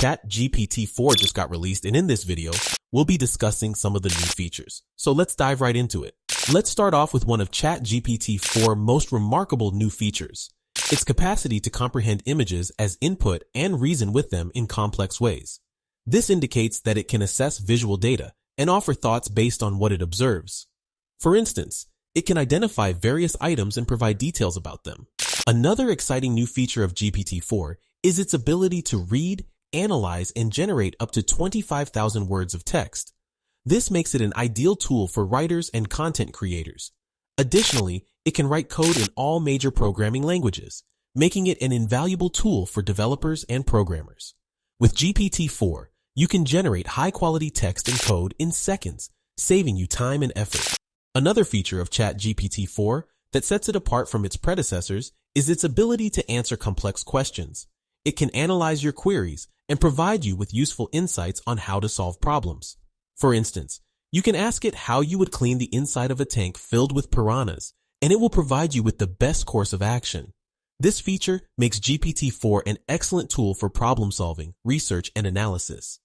Chat GPT-4 just got released, and in this video, we'll be discussing some of the new features. So let's dive right into it. Let's start off with one of Chat GPT-4's most remarkable new features: its capacity to comprehend images as input and reason with them in complex ways. This indicates that it can assess visual data and offer thoughts based on what it observes. For instance, it can identify various items and provide details about them. Another exciting new feature of GPT-4 is its ability to read, analyze, and generate up to 25,000 words of text. This makes it an ideal tool for writers and content creators. Additionally, it can write code in all major programming languages, making it an invaluable tool for developers and programmers. With GPT-4, you can generate high-quality text and code in seconds, saving you time and effort. Another feature of Chat GPT-4 that sets it apart from its predecessors is its ability to answer complex questions. It can analyze your queries and provide you with useful insights on how to solve problems. For instance, you can ask it how you would clean the inside of a tank filled with piranhas, and it will provide you with the best course of action. This feature makes GPT-4 an excellent tool for problem solving, research, and analysis.